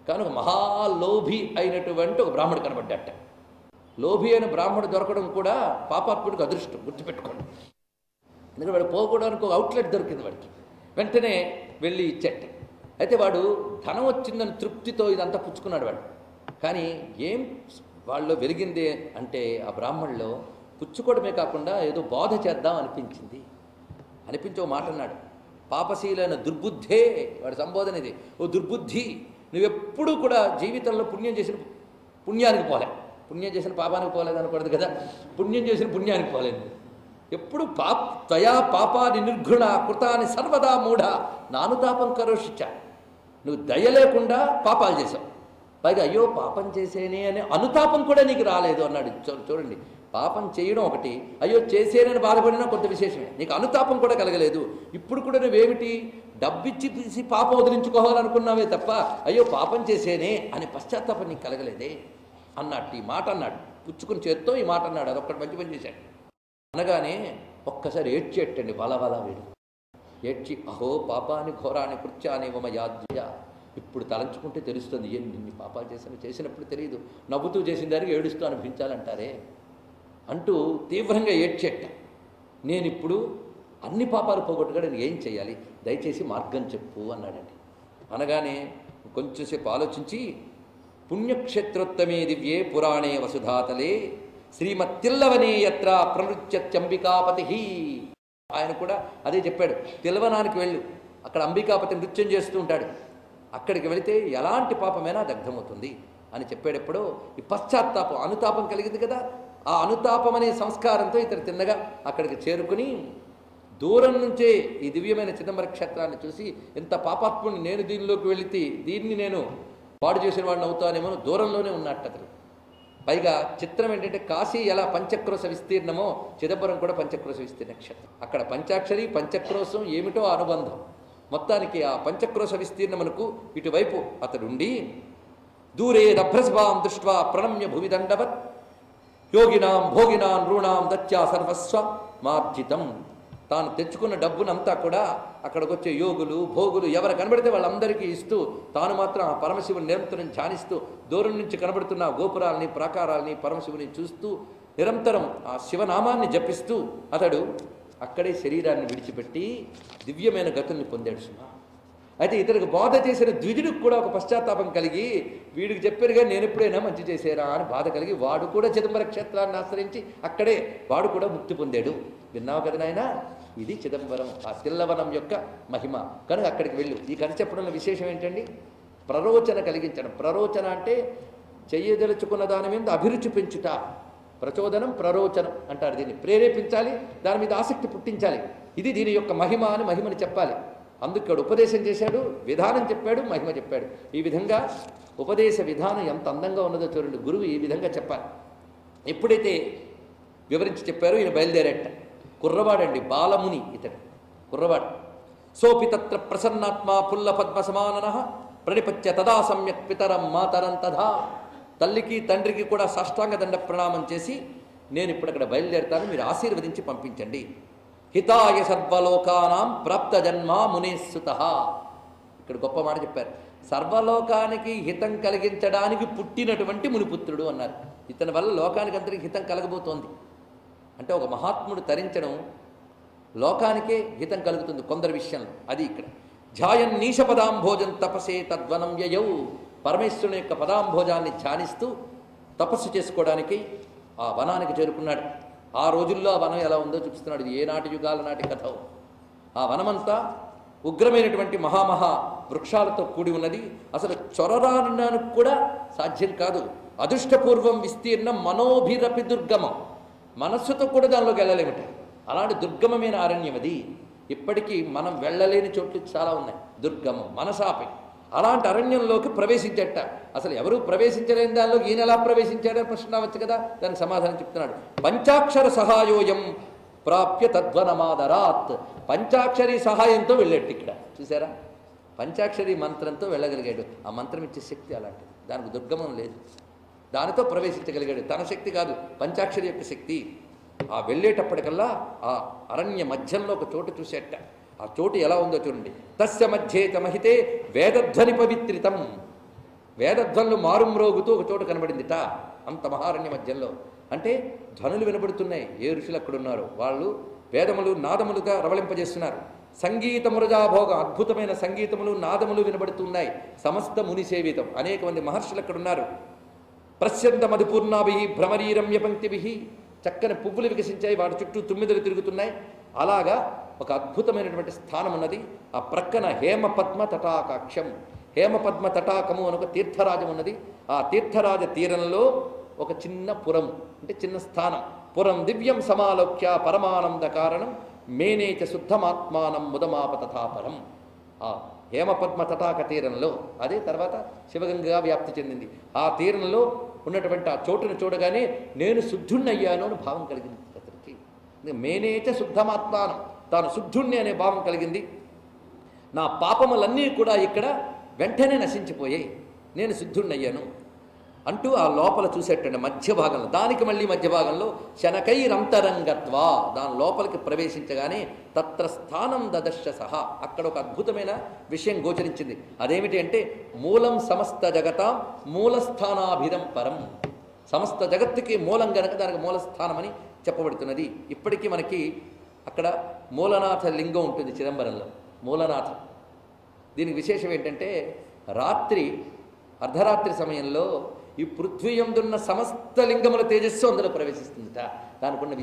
కనుక మహాలోభి అయినటువంటి ఒక బ్రాహ్మడు కనబడ్డట. లోభి అయిన బ్రాహ్మడు దొరకడం కూడా పాపాత్ముడికి అదృష్టం, గుర్తుపెట్టుకోండి. ఎందుకంటే వాడు పోగొడానికి ఒక అవుట్లెట్ దొరికింది వాడికి. వెంటనే వెళ్ళి ఇచ్చేట. అయితే వాడు ధనం వచ్చిందని తృప్తితో ఇదంతా పుచ్చుకున్నాడు వాడు. కానీ ఏం వాళ్ళలో వెలిగింది అంటే ఆ బ్రాహ్మణులో పుచ్చుకోవడమే కాకుండా ఏదో బోధ చేద్దాం అనిపించింది. అనిపించి ఒక మాట అన్నాడు, పాపశీలైన దుర్బుద్ధే, వాడి సంబోధన ఇది. ఓ దుర్బుద్ధి, నువ్వెప్పుడూ కూడా జీవితంలో పుణ్యం చేసిన పుణ్యానికి పోలే, పుణ్యం చేసిన పాపానికి పోలేదు అనకూడదు కదా, పుణ్యం చేసిన పుణ్యానికి పోలేదు. ఎప్పుడు త్వయా పాపాని నిర్ఘృణ కృతాన్ని సర్వదా మూఢ నానుతాపం కరోషిచ. నువ్వు దయ లేకుండా పాపాలు చేసావు, పైగా అయ్యో పాపం చేసేనే అనే అనుతాపం కూడా నీకు రాలేదు అన్నాడు. చూడండి, పాపం చేయడం ఒకటి, అయ్యో చేసేనని బాధపడినా కొంత విశేషమే, నీకు అనుతాపం కూడా కలగలేదు. ఇప్పుడు కూడా నువ్వేమిటి డబ్బిచ్చి తీసి పాపం వదిలించుకోవాలనుకున్నావే తప్ప అయ్యో పాపం చేసేనే అనే పశ్చాత్తాపం నీకు కలగలేదే అన్నట్టు ఈ మాట అన్నాడు. పుచ్చుకుని చేత్తో ఈ మాట అన్నాడు. అదొక్కటి మంచి పని చేశాడు. అనగానే ఒక్కసారి ఏడ్చేటండి, వలవల వీడు ఏడ్చి, అహో పాపాని ఘోరాని కృత్యాని మమ యాజ్య. ఇప్పుడు తలంచుకుంటే తెలుస్తుంది, ఎన్ని పాపాలు చేసినప్పుడు తెలియదు, నవ్వుతూ చేసిన దానికి ఏడుస్తూ అనిపించాలంటారే అంటూ తీవ్రంగా ఏడ్చేట. నేనిప్పుడు అన్ని పాపాలు పోగొట్టుగా ఏం చేయాలి, దయచేసి మార్గం చెప్పు అన్నాడండి. అనగానే కొంచెంసేపు ఆలోచించి, పుణ్యక్షేత్రోత్తమే దివ్యే పురాణే వసుధాతలే శ్రీమత్తిల్లవనే యత్ర ప్రనృత్యంబికాపతి. ఆయన కూడా అదే చెప్పాడు, తిలవనానికి వెళ్ళు, అక్కడ అంబికాపతి నృత్యం చేస్తూ ఉంటాడు, అక్కడికి వెళితే ఎలాంటి పాపమైనా దగ్ధమవుతుంది అని చెప్పేటప్పుడు ఈ పశ్చాత్తాపం, అనుతాపం కలిగింది కదా, ఆ అనుతాపం అనే సంస్కారంతో ఇతడు తిన్నగా అక్కడికి చేరుకుని దూరం నుంచే ఈ దివ్యమైన చిదంబర క్షేత్రాన్ని చూసి, ఎంత పాపాత్ముని నేను దీనిలోకి వెళితే దీన్ని నేను పాడు చేసిన వాడిని అవుతానేమో దూరంలోనే ఉన్నట్టు అతడు. పైగా చిత్రం ఏంటంటే కాశీ ఎలా పంచక్రోశ విస్తీర్ణమో చిదంబరం కూడా పంచక్రోశ విస్తీర్ణ క్షేత్రం. అక్కడ పంచాక్షరి పంచక్రోశం ఏమిటో అనుబంధం. మొత్తానికి ఆ పంచక్రోశ విస్తీర్ణమునకు ఇటువైపు అతడుండి దూరే దభ్రస్వాం దృష్ట్వా ప్రణమ్య భూమిదండవత్ యోగినాం భోగినాం నృణాం దత్యా సర్వస్వ మార్జితం. తాను తెచ్చుకున్న డబ్బునంతా కూడా అక్కడికి వచ్చే యోగులు భోగులు ఎవరు కనబడితే వాళ్ళందరికీ ఇస్తూ, తాను మాత్రం ఆ పరమశివుని నిరంతరం ధ్యానిస్తూ, దూరం నుంచి కనబడుతున్న గోపురాలని ప్రాకారాలని పరమశివుని చూస్తూ నిరంతరం ఆ శివనామాన్ని జపిస్తూ అతడు అక్కడే శరీరాన్ని విడిచిపెట్టి దివ్యమైన గతుల్ని పొందాడు సుమా. అయితే ఇతనికి బోధ చేసిన ద్విజుడికి కూడా ఒక పశ్చాత్తాపం కలిగి, వీడికి చెప్పారుగా నేను ఎప్పుడైనా మంచి చేశారా అని బాధ కలిగి వాడు కూడా చిదంబర క్షేత్రాన్ని ఆశ్రయించి అక్కడే వాడు కూడా ముక్తి పొందాడు. విన్నావు కదా నాయన, ఇది చిదంబరం, ఆ తిల్లవనం యొక్క మహిమ. కనుక అక్కడికి వెళ్ళు. ఈ కథ చెప్పడంలో విశేషం ఏంటండి, ప్రరోచన కలిగించడం. ప్రరోచన అంటే చెయ్యదలుచుకున్న దాని మీద అభిరుచి పెంచుట. ప్రచోదనం ప్రరోచనం అంటారు దీన్ని. ప్రేరేపించాలి, దాని మీద ఆసక్తి పుట్టించాలి. ఇది దీని యొక్క మహిమ అని మహిమని చెప్పాలి. అందుకు ఉపదేశం చేశాడు, విధానం చెప్పాడు, మహిమ చెప్పాడు. ఈ విధంగా ఉపదేశ విధానం ఎంత అందంగా ఉన్నదో చూడండి. గురువు ఈ విధంగా చెప్పాలి. ఎప్పుడైతే వివరించి చెప్పారో ఈయన బయలుదేరేట. కుర్రవాడండి, బాలముని ఇతడు, కుర్రవాడు. సోపి తత్ర ప్రసన్నాత్మ పుల్ల పద్మ సమానన ప్రణిపత్య తదా సమ్యక్ పితరం మాతరం తథా. తల్లికి తండ్రికి కూడా సాష్టాంగ దండ ప్రణామం చేసి, నేను ఇప్పుడు అక్కడ బయలుదేరుతాను, మీరు ఆశీర్వదించి పంపించండి. హితాయ సర్వలోకానాం ప్రాప్త జన్మ మునేస్సుత. ఇక్కడ గొప్ప మాట చెప్పారు. సర్వలోకానికి హితం కలిగించడానికి పుట్టినటువంటి మునిపుత్రుడు అన్నారు. ఇతని వల్ల లోకానికి అందరికీ హితం కలగబోతోంది. అంటే ఒక మహాత్ముడు తరించడం లోకానికే హితం కలుగుతుంది కొందరి విషయంలో. అది ఇక్కడ ధ్యాయన్ నీశ పదాంభోజం తపసే తద్వనం యయౌ. పరమేశ్వరుని యొక్క పదాంభోజాన్ని ధ్యానిస్తూ తపస్సు చేసుకోవడానికి ఆ వనానికి చేరుకున్నాడు. ఆ రోజుల్లో ఆ వనం ఎలా ఉందో చూపిస్తున్నాడు. ఇది ఏనాటి యుగాల నాటి కథ. ఆ వనమంతా ఉగ్రమైనటువంటి మహామహా వృక్షాలతో కూడి ఉన్నది. అసలు చొరరానికి కూడా సాధ్యం కాదు. అదృష్టపూర్వం విస్తీర్ణం మనోభిరపి దుర్గమం. మనస్సుతో కూడా దానిలోకి వెళ్ళలేమిట. అలాంటి దుర్గమమైన అరణ్యం అది. ఇప్పటికీ మనం వెళ్ళలేని చోట్లు చాలా ఉన్నాయి, దుర్గమం మనసాపి. అలాంటి అరణ్యంలోకి ప్రవేశించట. అసలు ఎవరూ ప్రవేశించలేని దానిలో ఈయన ఎలా ప్రవేశించాడని ప్రశ్న రావచ్చు కదా. దానికి సమాధానం చెప్తున్నాడు. పంచాక్షర సహాయోయం ప్రాప్య తద్వనమాదరాత్. పంచాక్షరి సహాయంతో వెళ్ళేట్టు. ఇక్కడ చూసారా, పంచాక్షరి మంత్రంతో వెళ్ళగలిగాడు. ఆ మంత్రం ఇచ్చే శక్తి అలాంటిది. దానికి దుర్గమం లేదు, దానితో ప్రవేశించగలిగాడు. తన శక్తి కాదు, పంచాక్షరి యొక్క శక్తి. ఆ వెళ్ళేటప్పటికల్లా ఆ అరణ్య మధ్యంలో ఒక చోటు చూసేట. ఆ చోటు ఎలా ఉందో చూడండి. తస్య మధ్యేత మహితే వేదధ్వని పవిత్రితం. వేదధ్వనులు మారుమ్రోగుతూ ఒక చోట కనబడిందిట అంత మహారణ్య మధ్యంలో. అంటే ధ్వనులు వినబడుతున్నాయి. ఏ ఋషులు అక్కడున్నారో వాళ్ళు వేదములు నాదములుగా రవళింపజేస్తున్నారు. సంగీతమురజాభోగ అద్భుతమైన సంగీతములు నాదములు వినబడుతున్నాయి. సమస్త ముని సేవితం. అనేక మంది మహర్షులు అక్కడున్నారు. ప్రస్యంత మధుపూర్ణాభి భ్రమరీరమ్య పంక్తిభి చక్కని పువ్వులు వికసించాయి. వాటి చుట్టూ తుమ్మిదలు తిరుగుతున్నాయి. అలాగా ఒక అద్భుతమైనటువంటి స్థానం ఉన్నది. ఆ ప్రక్కన హేమపద్మ తటాకాక్షం, హేమపద్మ తటాకము అని ఒక తీర్థరాజం ఉన్నది. ఆ తీర్థరాజ తీరంలో ఒక చిన్న పురం, అంటే చిన్న స్థానం. పురం దివ్యం సమాలోక్య పరమానంద కారణం మేనేచ శుద్ధమాత్మానం ముదమాప తథాపరం. ఆ హేమపద్మ తటాక తీరంలో, అదే తర్వాత శివగంగగా వ్యాప్తి చెందింది. ఆ తీరంలో ఉన్నటువంటి ఆ చోటును చూడగానే నేను శుద్ధుణ్ణయ్యాను అని భావం కలిగింది అతనికి. మేనేచ శుద్ధమాత్మానం, తాను శుద్ధుణ్ణి అనే భావం కలిగింది. నా పాపములన్నీ కూడా ఇక్కడ వెంటనే నశించిపోయాయి, నేను శుద్ధుణ్ణయ్యాను అంటూ ఆ లోపల చూసేటండి మధ్య భాగంలో. దానికి మళ్ళీ మధ్య భాగంలో శనకైరంతరంగత్వా, దాని లోపలికి ప్రవేశించగానే తత్ర స్థానం దదర్శ సహా, అక్కడ ఒక అద్భుతమైన విషయం గోచరించింది. అదేమిటి అంటే మూలం సమస్త జగతాం మూలస్థానాభిధం పరం. సమస్త జగత్తుకి మూలం గనక దానికి మూలస్థానమని చెప్పబడుతున్నది. ఇప్పటికీ మనకి అక్కడ మూలనాథ లింగం ఉంటుంది చిదంబరంలో. మూలనాథ దీనికి విశేషం ఏంటంటే రాత్రి అర్ధరాత్రి సమయంలో ఈ పృథ్వీ యందున్న సమస్త లింగముల తేజస్సు అందులో ప్రవేశిస్తుందిట. దానికి ఉన్న